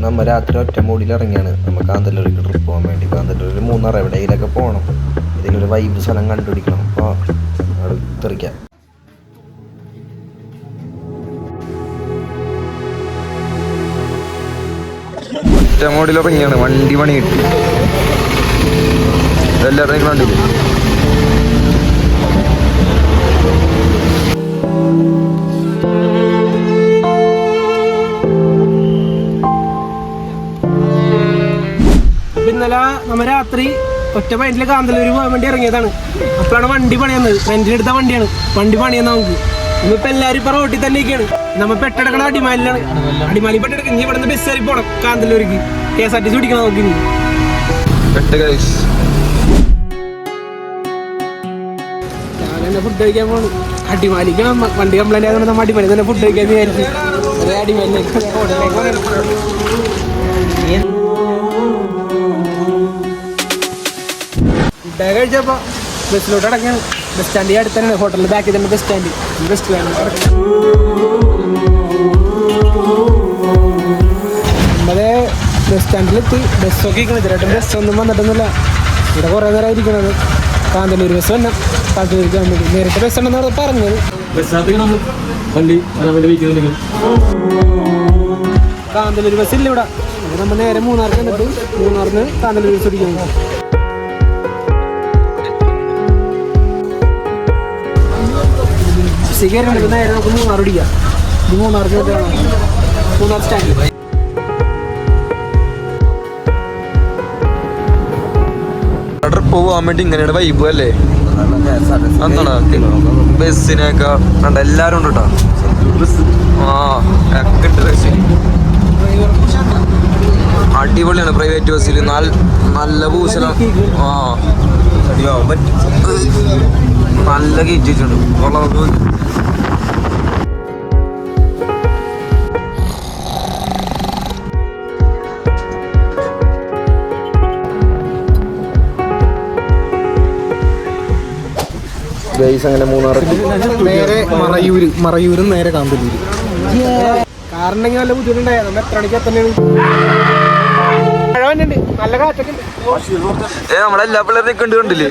നമ്മൾ രാത്രി ഒറ്റ മൂടിയിൽ ഇറങ്ങിയാണ് നമ്മൾ കാന്തല്ലൂർക്ക് ട്രിപ്പ് പോകാൻ വേണ്ടി. കാന്തല്ലൂർ മൂന്നാർ എവിടെയെങ്കിലൊക്കെ പോകണം, ഇതിലൊരു വൈബ് സ്ഥലം കണ്ടുപിടിക്കണം. അപ്പോൾ അവിടെ തെറിക്കാം. ഒറ്റ മൂടിയിൽ ഇറങ്ങിയാണ്, വണ്ടി പണി കിട്ടി. എല്ലാവരും കണ്ടില്ലേ? ഇന്നലെ നമ്മ രാത്രി ഒറ്റ പൈൻറ്റില് കാന്തല്ലൂർ പോകാൻ വേണ്ടി ഇറങ്ങിയതാണ്. അപ്പോഴാണ് വണ്ടി പണിയുന്നത്. റെന്റിനെടുത്ത വണ്ടിയാണ്, വണ്ടി പണിയുന്ന നമുക്ക്. ഇന്നിപ്പോ എല്ലാവരും ഇപ്പൊ റോട്ടിൽ തന്നെ ഒക്കെയാണ്. നമ്മ പെട്ടെടുക്കണ അടിമാലിലാണ്. അടിമാലി പെട്ടെടുക്ക. ഇനി ഇവിടെ നിന്ന് ബസ് കയറി പോണം കാന്തല്ലൂർക്ക്. KSRTC പിടിക്കണം നമുക്ക്. ഇനി ഞാൻ ഫുഡ് കഴിക്കാൻ പോണു. അടിമാലിക്ക് വണ്ടി കംപ്ലൈന്റ് ആയതുകൊണ്ട് നമ്മ അടിമാലി തന്നെ ഫുഡ് കഴിക്കാൻ വിചാരിച്ചു. അടിമാലിലേക്ക് ഫുഡ് കഴിച്ചപ്പോ ബസ്സിലോട്ട് അടക്കാണ്. ബസ് സ്റ്റാൻഡിൽ അടുത്ത് തന്നെ, ഹോട്ടലിൽ ബാക്കിൽ തന്നെ ബസ് സ്റ്റാൻഡ്. ബസ് നമ്മളെ ബസ് സ്റ്റാൻഡിലെത്തി. ബസ്സൊക്കെ ഇരിക്കണം. ഇതിലായിട്ടും ബസ്സൊന്നും വന്നിട്ടൊന്നുമില്ല. ഇവിടെ കുറേ നേരം ഇരിക്കണത്. കാന്തല്ലൂർ ബസ് വന്നെ കാന്തല്ലൂർക്ക് പോകാൻ വേണ്ടി. നേരിട്ട് ബസ് ഉണ്ടെന്നാണ് പറഞ്ഞത്. കാന്തല്ലൂർ ബസ് ഇല്ല ഇവിടെ. നമ്മൾ നേരെ മൂന്നാർക്ക് വന്നിട്ട് മൂന്നാറിന് കാന്തല്ലൂർ ബസ് പിടിക്കണം. ബസ്സിൽ നേരെ നമുക്ക് മൂന്നാർ പിടിക്കാം. ഇത് മൂന്നാർക്ക് മൂന്നാർ സ്റ്റാൻഡിൽ. ട്രിപ്പ് പോകാൻ വേണ്ടി ഇങ്ങനെയാണ് വൈബ് അല്ലേ? എന്താണ് ബസ്സിനൊക്കെ കണ്ട എല്ലാരും ഉണ്ട് കേട്ടോ. അടിപൊളിയാണ് പ്രൈവറ്റ് ബസ്സിൽ. നല്ല പൂശല. നല്ല കയറ്റിട്ടുണ്ട്. അങ്ങനെ മൂന്നാർ നേരെ മറയൂരും നേരെ കാന്തല്ലൂര്. കാരണം നല്ല ബുദ്ധിമുട്ടുണ്ടായ നമ്മൾ എത്ര മണിക്ക് എത്തന്നെയാണ്. നല്ല കാറ്റൊക്കെ ഉണ്ട്. നമ്മളെല്ലാ പിള്ളേരും നിൽക്കേണ്ടി കണ്ടില്ലേ?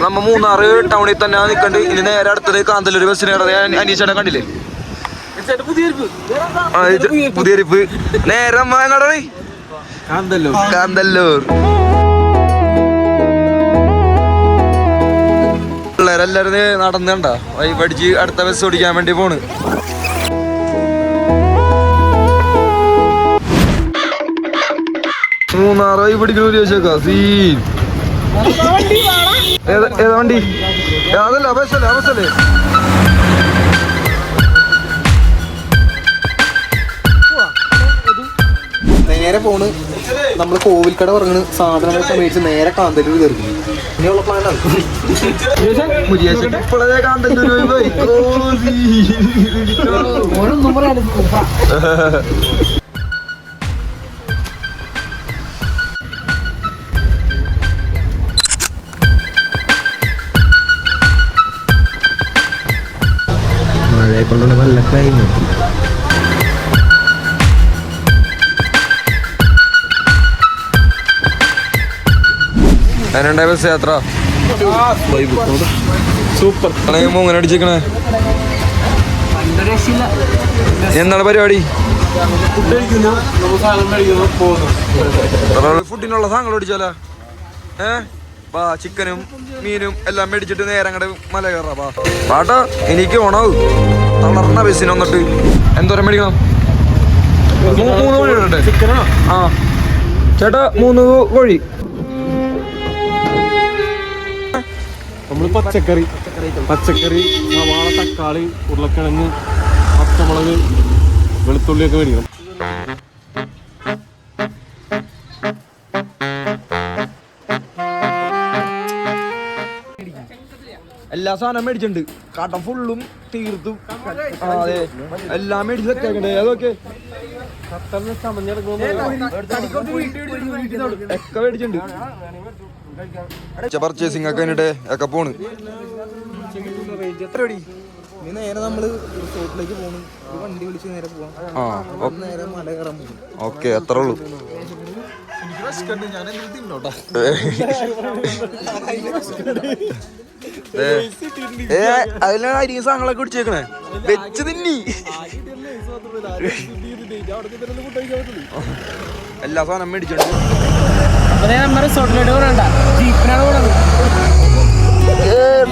നമ്മ മൂന്നാർ ടൗണിൽ തന്നെ നിൽക്കണ്ട്. ഇനി നേരെ അടുത്തത് കാന്തല്ലൂർ ബസ്സിന്. അനീഷേട്ടൻ കണ്ടില്ലേ? പുതിയരിപ്പ് നേരെ കാന്തല്ലൂർ. പിള്ളേരെല്ലാരും നടന്നണ്ട വൈ പഠിച്ച് അടുത്ത ബസ് ഓടിക്കാൻ വേണ്ടി പോണ്. മൂന്നാർ വൈ പിടിക്കുന്ന ചോദിച്ചേക്കാ. സീൻ ഏതാ വണ്ടി? അതല്ല ബസ്സല്ലേ ബസ്സല്ലേ. നേരെ പോണ്. നമ്മള് കോവിൽക്കട പറഞ്ഞ സാധനങ്ങളൊക്കെ മേടിച്ച് നേരെ കാന്തല്ലൂർ കയറി. ഇനിയുള്ള പ്ലാനാണ്. ഓരോന്നും പറയാൻ മഴയെ കൊണ്ടുള്ള നല്ല ക്ലൈമറ്റ്. അതിനുണ്ടായ ബസ് യാത്ര സൂപ്പർ. മൂങ്ങനെ അടിച്ചേക്കണേ. എന്താണ് പരിപാടി? ഫുഡിനുള്ള സാധനങ്ങൾ മേടിച്ചാലോ? ചിക്കനും മീനും എല്ലാം മേടിച്ചിട്ട് നേരെ അങ്ങോട്ട് മല കയറാ. പാട്ടോ എനിക്ക് ഓണാവും. തളർന്ന ബസ്സിന് വന്നിട്ട് എന്തോരം മേടിക്കണം? 3 കോഴി ഇടട്ടെ? ആ ചേട്ടാ 3 കോഴി. നമ്മള് പച്ചക്കറി, സവാള, തക്കാളി, ഉരുളക്കിഴങ്ങ്, പച്ചമുളക്, വെളുത്തുള്ളിയൊക്കെ മേടിക്കണം. എല്ലാ സാധനം മേടിച്ചിട്ടുണ്ട്. കാട്ടം ഫുള്ളും തീർത്തും. അതെ എല്ലാം മേടിച്ച് സെറ്റാക്കണ്ടേ? അതൊക്കെ ഒക്കെ മേടിച്ചിട്ടുണ്ട്. പർച്ചേസിംഗ് ഒക്കെ ഒക്കെ പോണ്. നേരെ നമ്മള് റിസോർട്ടിലേക്ക് പോകുന്നു. വണ്ടി വിളിച്ച് നേരെ പോവാം. നേരെ മല കയറാൻ പോകും. ഓക്കെ, അത്രേ ഉള്ളൂ. അതിലാണ് അരിയും സാധനങ്ങളൊക്കെ കുടിച്ചേക്കണേ. വെച്ച് തിന്നി എല്ലാ സാധനം മേടിച്ചോണ്ട് നമ്മുടെ റിസോർട്ടിലോട്ട് പോകണ്ട, ജീപ്പിനാണ് പോണത്.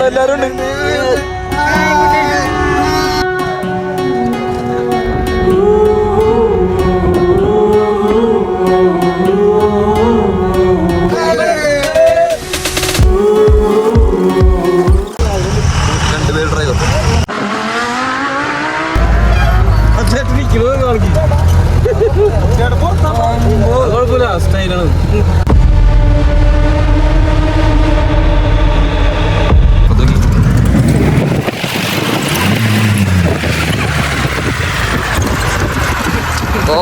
എല്ലാരും ഉണ്ട്. രണ്ടുപേര് ഡ്രൈവർ. കുഴപ്പമില്ല, സ്റ്റൈലാണ്. ഓ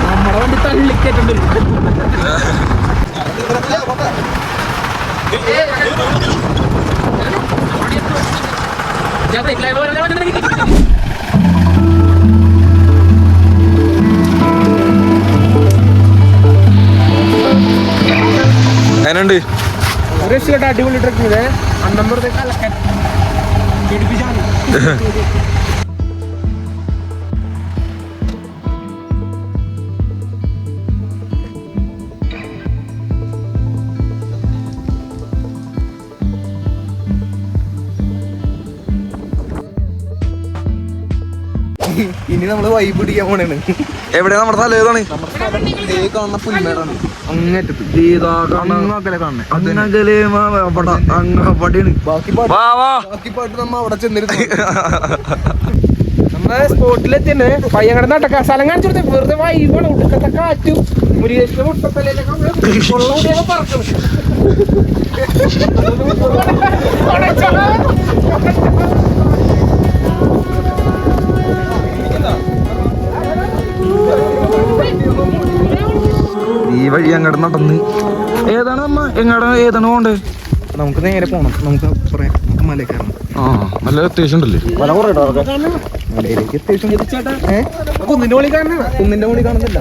നമ്മുടെ വണ്ടി തള്ളിക്കേറ്റുണ്ട്. അതിനുണ്ട് ഒരു അടിപൊളി ട്രക്കിങ്. അന്നമ്പുറത്തേക്ക് അലക്കാൻ പിടിപ്പിച്ചാണ്. ഇനി നമ്മള് വൈബ് പിടിക്കാൻ പോണേണ്. എവിടെയാ നമ്മുടെ സ്ഥലം? ഏതാണ്? കാണുന്ന പുൽമേടാണ് അങ്ങേറ്റത്ത്. ബാക്കി പാട്ട് നമ്മ അവിടെ ചെന്നിരുന്നു. നമ്മളെ സ്പോട്ടിലെത്തിണ്ട്. പയ്യങ്ങടെ നടക്ക സ്ഥലം കാണിച്ചു കൊടുത്തേ. വെറുതെ വൈബാണ്. ഉടുക്കത്തെ കാറ്റും മുരുകേശ്വര മുട്ടത്തലയിലൊക്കെ പറക്കണം. ഈ വഴി അങ്ങോട്ട് നടന്ന് ഏതാണ് നമ്മ ഏതാണ് പോണ്ടേ? നമുക്ക് നേരെ പോണം. നമുക്ക് മലയിൽ കയറണം. ആ, നല്ല അത്യാവശ്യം ഉണ്ടല്ലേ? മലയിലേക്ക് കുന്നിന്റെ മുകളിൽ കാണുന്നില്ല. കുന്നിന്റെ മുകളിൽ കാണുന്നില്ല.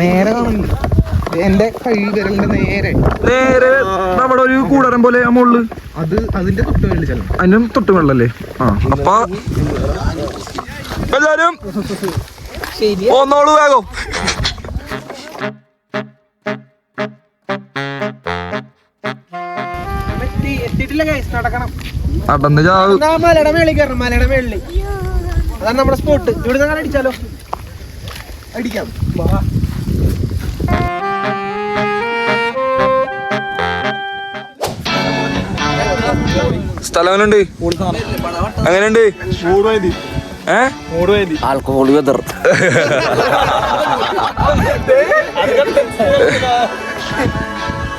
നേരെ കാണുന്നുണ്ട്. എന്റെ കൈ വിരലിന്റെ നേരെ നേരെ നമ്മുടെ ഒരു കൂടാരം പോലെ ആ മുകളില്. അത് അതിന്റെ തൊട്ട് വേണ്ടി ചെല്ലാം. അതിനും തൊട്ട് വെള്ളല്ലേ? ആ, അപ്പൊ എല്ലാരും ഒന്നോളൂ വേഗം. എത്തിയിട്ടില്ല ഗൈസ്, നടക്കണം. നടന്ന് ചാവ്. മലയുടെ മേളിൽ കയറണം. മലയുടെ മേളിൽ അതാണ് നമ്മുടെ സ്പോട്ട്. ഇവിടെ നിന്ന് അടിച്ചാലോ? അടിക്കാം. സ്ഥലം എങ്ങനെയുണ്ട്? എങ്ങനെയുണ്ട്? Alcohol weather.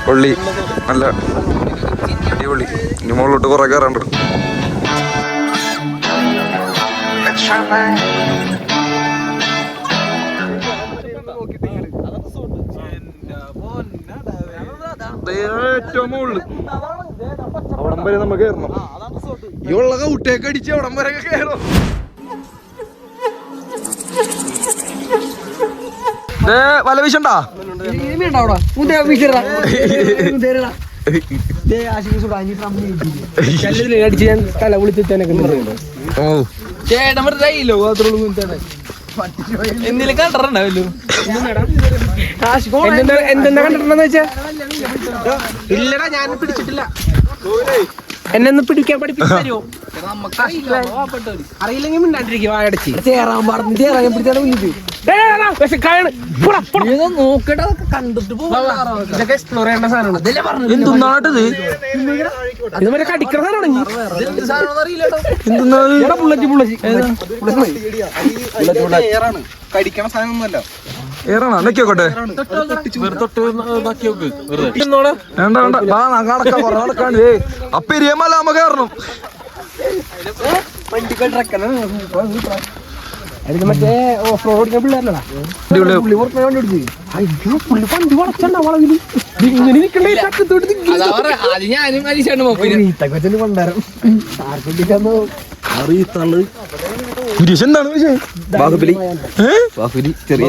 പൊള്ളി, നല്ല അടിപൊളി. ഇനി മുകളിലോട്ട് കുറെ കയറാണ്ട്. ഏറ്റവും മുകളിൽ അവിടം വരെ നമുക്ക് കയറണം. ഈ ഉള്ള ഔട്ടേക്ക് അടിച്ച് അവിടം വരെ കയറും. വല വീശണ്ടാ? അടിച്ച് ഞാൻ തല വിളിച്ചിട്ടേനൊക്കെ എന്തെന്നാ കണ്ടിട്ടുണ്ടെന്ന് വെച്ചാ ഇല്ലടാ, ഞാൻ പിടിച്ചിട്ടില്ല. എന്നെ പിടിക്കാൻ പഠിപ്പിച്ചു തരുമോ? അറിയില്ലെങ്കിൽ മിണ്ടാണ്ടിരിക്കും. വായടച്ച് ഇതൊക്കെ എക്സ്പ്ലോർ ചെയ്യേണ്ട സാധനമാണ്. എന്തുന്നാട്ടത്? ഇത് മറ്റേ കടിക്കുന്ന സാധനമാണ്. കടിക്കണ സാധനമൊന്നുമല്ല. ഏറാണോ? നെക്കോട്ടെ. വേണ്ട വേണ്ട, നടക്കാണ്ട് അപ്പെരിയമല്ല നമ്മ കയറണം. അതിന് മറ്റേ ഓഫ് റോഡ് ഓടിക്കാൻ പിള്ളേരല്ലടാ പുള്ളി പുറത്ത് വണ്ടി ഓടിച്ച് അയ്യോ പുള്ളി വണ്ടി വളച്ചണ്ട വളവില് ഇങ്ങനെ നിൽക്കണ്ടേ ചക്കത്തോട്ട് ഈത്തക്കൊച്ചന് കൊണ്ടാരം ആർക്കൊണ്ടിക്കാന്ന് അറിയത്തള്ളു എന്താണ് ബാഹുബലി ബാഹുബലി ചെറിയ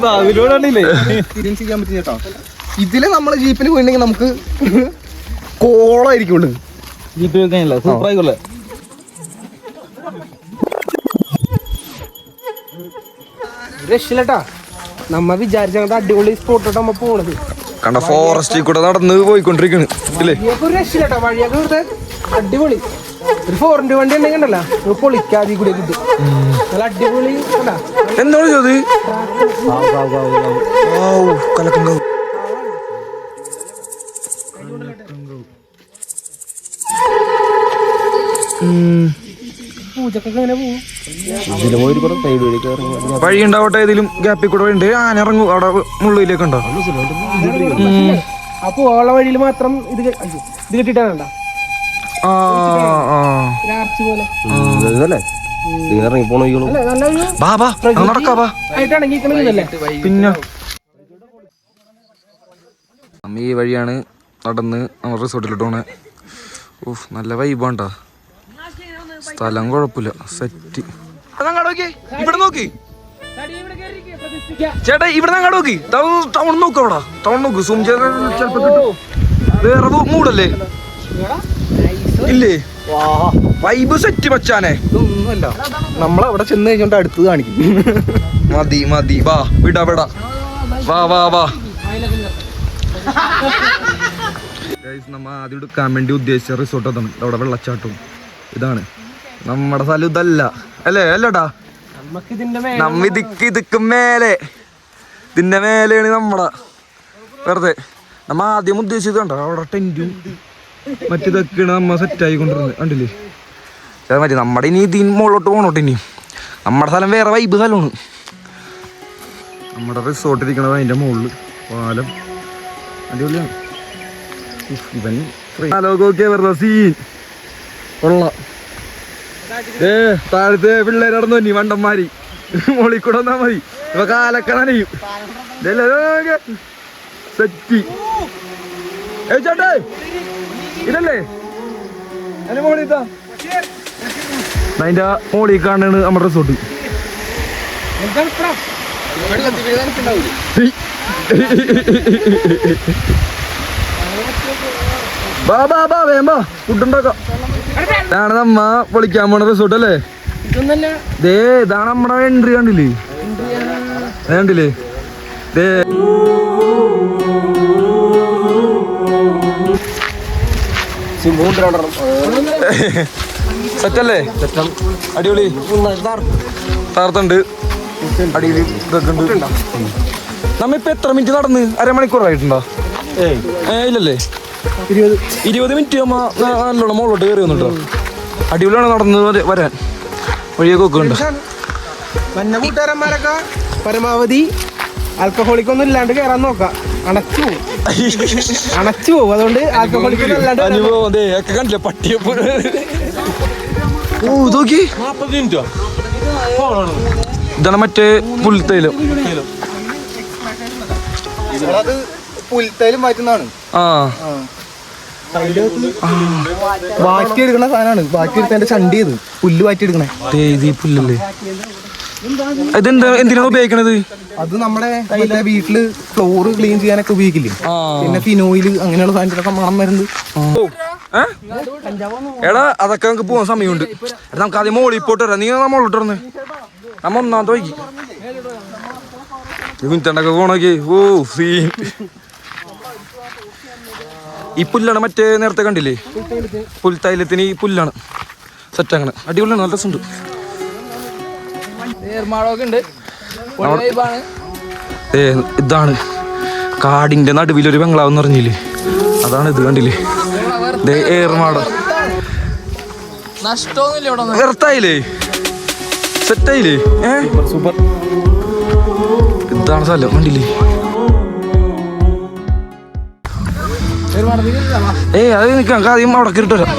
ബാഹുബലിയോടാണില്ലേ എക്സ്പീരിയൻസ് ചെയ്യാൻ പറ്റും കേട്ടോ. ഇതില് നമ്മള് ജീപ്പിൽ പോയിട്ടുണ്ടെങ്കിൽ നമുക്ക് കോളായിരിക്കുള്ളൂ. Jeep വെക്കാനില്ല super ആയിക്കോളെ. രക്ഷയില്ലട്ടാ നമ്മ വിചാരിച്ച അടിപൊളി സ്പോട്ടോട്ട് നമ്മ പോണത് കണ്ട ഫോറസ്റ്റിൽ കൂടെ നടന്ന് പോയിക്കൊണ്ടിരിക്കണ് ഇല്ലേ. ഒരു രക്ഷയില്ലട്ടാ വഴിയൊക്കെ വെറുതെ അടിപൊളി. ഒരു 4x വണ്ടി ഉണ്ടെങ്കിൽ ഉണ്ടല്ലോ പൊളിക്കാതി കൂടി കിട്ടും. നല്ല അടിപൊളി എന്താണ് ചോദി കലക്കങ്കാവ് പൂജക്കൊക്കെ അങ്ങനെ പോകും. വഴി ഉണ്ടാവട്ടെ ഏതെങ്കിലും ഗ്യാപ്പിൽ കൂടെ ഉണ്ട് ആന ഇറങ്ങും അവിടെ മുള്ളിലേക്ക് ഉണ്ടോ. അപ്പൊ ഓള വഴിയിൽ മാത്രം ഇത് കിട്ടിയിട്ടാണ് പിന്നെ നമ്മ ഈ വഴിയാണ് നടന്ന് നമ്മൾ റിസോർട്ടിലോട്ട് പോണേ. ഓഹ് നല്ല വൈബാണ്ടാ, സ്ഥലം കുഴപ്പമില്ല, സെറ്റ്. ഇവിടെ നോക്കി ചേട്ടാ, ഇവിടെ അങ്ങോട്ട് നോക്കി ടൗൺ നോക്ക്, അവിടെ ടൗൺ നോക്ക്. സൂം ചെയ്ത ചിലപ്പോ കിട്ടും. വേറെ മൂടല്ലേ ഇല്ലേ, വൈബ് സെറ്റ് മച്ചാനെ. ഇതൊന്നുമല്ല, നമ്മളവിടെ ചെന്ന് കഴിഞ്ഞോണ്ട് അടുത്ത് കാണിക്കും. മതി മതി, വാ വിടാ വിടാ, വാ വാ വാ. നമ്മ ആദ്യം എടുക്കാൻ വേണ്ടി ഉദ്ദേശിച്ച റിസോർട്ട് അതാണ്. അവിടെ വെള്ളച്ചാട്ടവും ഇതാണ് നമ്മുടെ സ്ഥലം. ഇതല്ല അല്ലേ, അല്ലടാ നമ്മ ഇതൊക്കെ മേലെ, ഇതിന്റെ മേലെയാണ് നമ്മടെ. വെറുതെ നമ്മ ആദ്യം ഉദ്ദേശിച്ചത് കണ്ടോ, അവിടെ ടെന്റും മറ്റിതൊക്കെയാണ് നമ്മ സെറ്റ് ആയിക്കൊണ്ടിരുന്നത് കണ്ടില്ലേ. മതി നമ്മുടെ ഇനി ഇതിന് മുകളിലോട്ട് പോകണോട്ട്. ഇനി നമ്മുടെ സ്ഥലം വേറെ വൈബ് സ്ഥലമാണ്. നമ്മുടെ റിസോർട്ട് ഇരിക്കണത് അതിന്റെ മുകളിൽ പാലം അടിപൊളിയാണ്. ഇവൻ ആലോകൊക്കെ വെറുതെ സീൻ കൊള്ളാം. താഴത്തെ പിള്ളേർ നടന്നു തന്നി വണ്ടന്മാരി മോളിൽ കൂടെ വന്നാ മതി. ഇവ കാലൊക്കെ നനയും. സെറ്റി ചേട്ടേ ഇതല്ലേ അതിന്റെ മോളിൽ അതിന്റെ മോളിൽ കാണാണ് നമ്മുടെ റിസോർട്ട്. ബാ ബാ ബാ വേമ്പാ ഫുഡ് ഉണ്ടാക്കാം. ഇതാണ് നമ്മ പൊളിക്കാൻ പോണ റിസോർട്ട് അല്ലേ. ദേ ഇതാണ് നമ്മടെ എൻട്രി. കണ്ടില്ലേ കണ്ടില്ലേ ദേ സെറ്റല്ലേ, അടിപൊളി താർത്തുണ്ട്, അടിയിൽ ഇതൊക്കെ ഉണ്ട്. നമ്മിപ്പോ എത്ര മിനിറ്റ് നടന്ന്? അരമണിക്കൂറായിട്ടുണ്ടോ? ഇല്ലല്ലേ, 20 മിനിറ്റ് നല്ലോണം മുകളിലോട്ട് കയറി വന്നിട്ടോ. അടിപൊളിയാണ് നടന്ന് വരാൻ, വഴിയൊക്കെ വെക്കുന്നുണ്ട്. മഞ്ഞ കൂട്ടുകാരന്മാരൊക്കെ പരമാവധി ആൽക്കഹോളിക് ഒന്നും ഇല്ലാണ്ട് കയറാൻ നോക്കാം. അണച്ചു പോകും. അതുകൊണ്ട് ആൽക്കഹോളിക് അനുഭവം ഒക്കെ കണ്ടില്ലേ പട്ടിയെ. ഓ നോക്കി, ഇതാണ് മറ്റേ പുൽത്തൈലം. പുൽത്തൈലം മാറ്റുന്നതാണ്. ആ വാറ്റിയെടുക്കണ സാധനമാണ്. വാറ്റിയെടുത്തതിന്റെ ചണ്ടി ചെയ്ത് പുല്ല് വാറ്റിയെടുക്കണേ. പുല്ലല്ലേ ഇതെന്താ, എന്തിനാണ് ഉപയോഗിക്കണത്? അത് നമ്മുടെ വീട്ടില് ഫ്ലോർ ക്ലീൻ ചെയ്യാനൊക്കെ ഉപയോഗിക്കില്ലേ. പിന്നെ ഫിനോയില് അങ്ങനെയുള്ള സാധനത്തിലൊക്കെ മണം വരുന്നത്. എടാ അതൊക്കെ നമുക്ക് പോകാൻ സമയമുണ്ട്. നമുക്ക് ആദ്യം മോളിൽ പോട്ട് വരാം. നീ മോളിട്ട് വന്നേ, നമ്മ ഒന്നാമത്തെ വൈകി മിനിറ്റണ്ടൊക്കെ പോണോക്കി. ഓ സീൻ. ഈ പുല്ലാണ് മറ്റേ നേരത്തെ കണ്ടില്ലേ, പുൽത്തൈലത്തിന് ഈ പുല്ലാണ് സെറ്റ്. അങ്ങനെ അടിപൊളിയാണ്, നല്ല രസമുണ്ട്. ഇതാണ് കാടിന്റെ നടുവിലൊരു ബംഗ്ലാവ് എന്ന് പറഞ്ഞില്ലേ, അതാണ് ഇത്. കണ്ടില്ലേ ഏർമാടം. വെറുത്തായില്ലേ, സെറ്റായില്ലേ. സൂപ്പർ. ഇതാണ് സ്ഥലം, കണ്ടില്ലേ. ഏയ് അത് നിൽക്കാം ആദ്യം അവിടെ കിട്ടു വരാം.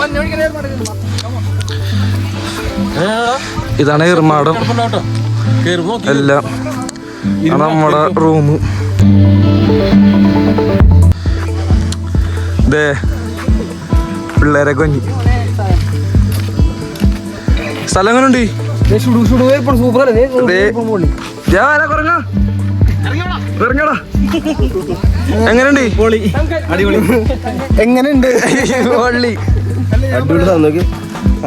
ഇതാണ് ഏർമാടം എല്ലാം. ആണ് നമ്മുടെ റൂം. ഇതേ പിള്ളേരെ കൊഞ്ഞി സ്ഥലം എങ്ങനുണ്ട്? എങ്ങനെയുണ്ട്? എങ്ങനെയുണ്ട് പൊള്ളി.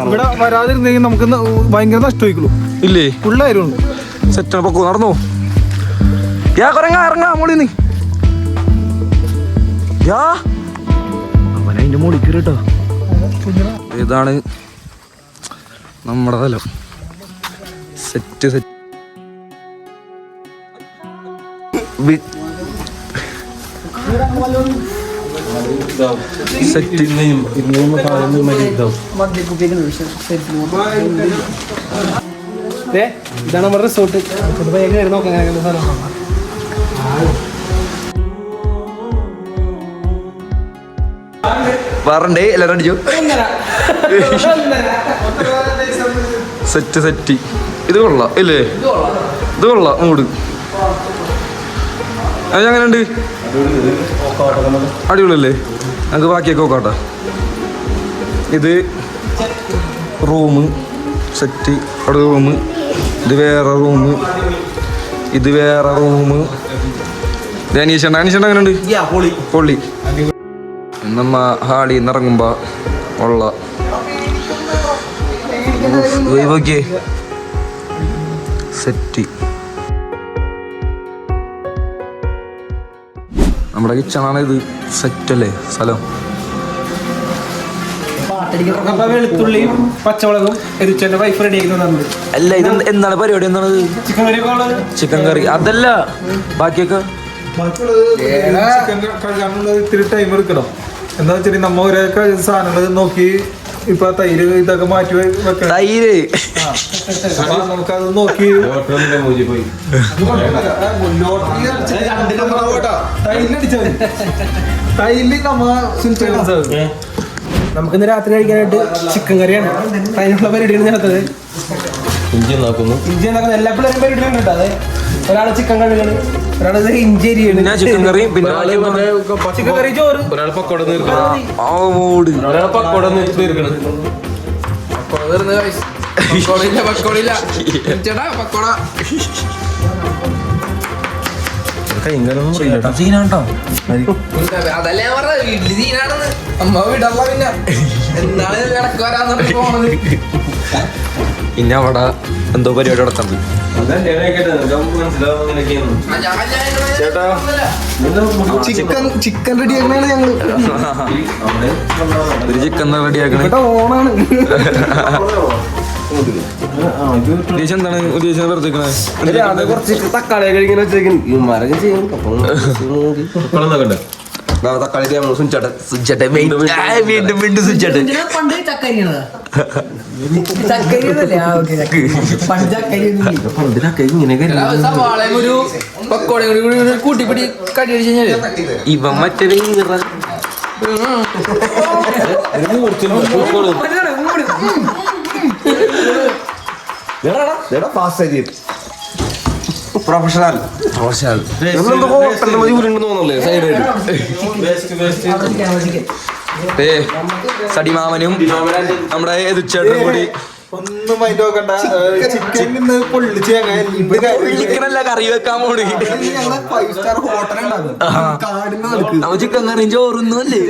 ഇവിടെ വരാതിരുന്നെങ്കിൽ നമുക്ക് ഭയങ്കര നഷ്ടമായിക്കുള്ളൂ. ഇല്ലേ ഫുള്ളായിരുന്നു സെറ്റാണ്. പൊക്കോ നടന്നോ. യാ കുറങ്ങ ഇറങ്ങാ മോളി നീ. യാ അവനതിന്റെ മോളിൽ കയറിട്ടോ. ഇതാണ് നമ്മുടെ സ്ഥലം. Set set set. ഇതാണ് നമ്മുടെ റിസോർട്ട്. നോക്കാം. വാറണ്ടേ എല്ലാരും അടിച്ചു. Set set. ഇത് കൊള്ളാം ഇല്ലേ? ഇത് കൊള്ളാം. മൂട് അതെങ്ങനെയുണ്ട്? അടിപൊളിയല്ലേ? ഞങ്ങൾക്ക് ബാക്കിയൊക്കെ നോക്കാട്ടെ. ഇത് റൂം സെറ്റ്. അവിടെ റൂം. ഇത് വേറെ റൂം. ഇത് വേറെ റൂം. ഇത് അനീഷണ്ട. അനീഷണ്ട എങ്ങനെയുണ്ട്? പൊള്ളി. നമ്മ ഹാളിൽ നിന്ന് ഇറങ്ങുമ്പോ ഉള്ള സെറ്റ്. നമ്മുടെ കിച്ചണാണ് ഇത്. സെറ്റല്ലേ സ്ഥലം? വെളുത്തുള്ളിയും പച്ചമുളകും എരിച്ചെന്റെ വൈഫ് റെഡി ആക്കുന്നത്. അല്ല ഇത് എന്താണ് പരിപാടി? എന്താണ് ചിക്കൻ കറി? അതല്ല ബാക്കിയൊക്കെ ചിക്കൻ കഴുകാനുള്ള ഇത്തിരി ടൈം എടുക്കണം. എന്താ വെച്ചാൽ നമ്മ ഒരേ സാധനങ്ങൾ നോക്കി ഇപ്പൊ തൈര് ഇതൊക്കെ മാറ്റി വെക്കണം. തൈര് നമുക്കത് നോക്കി തൈല് നമുക്കിന്ന് രാത്രി കഴിക്കാനായിട്ട് ചിക്കൻ കറിയാണ്. അതിനുള്ള പരിപാടിയാണ് നടത്തത്. ഇഞ്ചി ഉണ്ടാക്കുന്ന എല്ലാ പിള്ളേരും പരിപാടിയാണ് കേട്ടോ. അതെ, ഒരാള് ചിക്കൻ കഴുകണ്, ഒരാള് ഇഞ്ചി അരിയാണ്. ചിക്കൻ കറി, പിന്നെ ചിക്കൻ കറി, ചോറ്. അതല്ലേ പറഞ്ഞ വീട്ടില് സീനാണെന്ന്. അമ്മ വീടല്ല പിന്നെ എന്താണ് കിടക്ക് വരാന്ന് പോണത്. പിന്നെ അവിടെ എന്തോ പരിപാടി നടത്തണ്ട്. ചിക്കൻ റെഡി ആക്കണാണ് ഞങ്ങള്. ഒരു ചിക്കൻ റെഡിയാക്കണേ. ഓണാണ്. എന്താണ് വെറുതെ കുറച്ച് തക്കാളി കഴിക്കുന്ന വെച്ചേക്കും തക്കാളി വീണ്ടും വീണ്ടും സുഞ്ചട്ടെ. പണ്ട് ചക്കരിയാണ്. ഒരു പക്കോടയും കൂടി കൂട്ടിപ്പിടി കടി അടിച്ചു കഴിഞ്ഞാല് ഇവ മറ്റേ പ്രൊഫഷണൽ സടിമാമനും നമ്മുടെ എതിർച്ചേട്ടനും കൂടി ഒന്നും മൈൻഡ് നോക്കണ്ട. ചിക്കൻ പൊള്ളിച്ച് ചിക്കനല്ല കറി വെക്കാൻ പോണ്. നമ്മ ചിക്കൻ കറിയും ചോറൊന്നും അല്ലേ.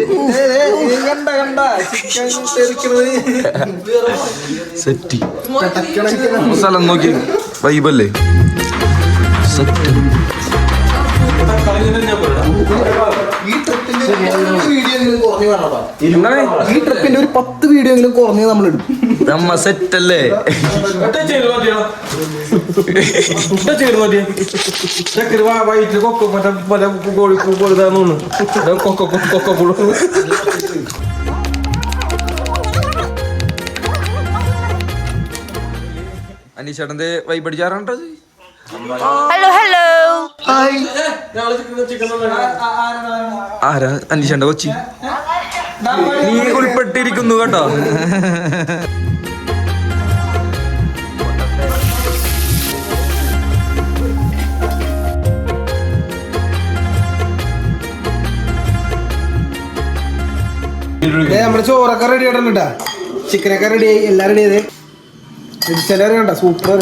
സെറ്റ് സ്ഥലം നോക്കി വൈബല്ലേ. സെറ്റ്. ഈ ട്രിപ്പിന്റെ ഒരു 10 വീഡിയോ എങ്കിലും കുറഞ്ഞ് നമ്മൾ എടുക്കും. നമ്മ സെറ്റല്ലേ. വൈറ്റ് കൊക്ക മറ്റേ കോഴിക്കോട് അനീഷേട്ടന്റെ വൈബ് അടിച്ചാറുണ്ടോ? ഹലോ ഹലോ ആരാ? അനീഷേട്ടന്റെ കൊച്ചി നീ ഉൾപ്പെട്ടിരിക്കുന്നു കേട്ടോ. നമ്മുടെ ചോറൊക്കെ റെഡി ആയിട്ടാ, ചിക്കനൊക്കെ റെഡി ആയി, എല്ലാം റെഡി ചെയ്തേ. ചില കണ്ട സൂപ്പർ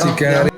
ചിക്കൻ കറി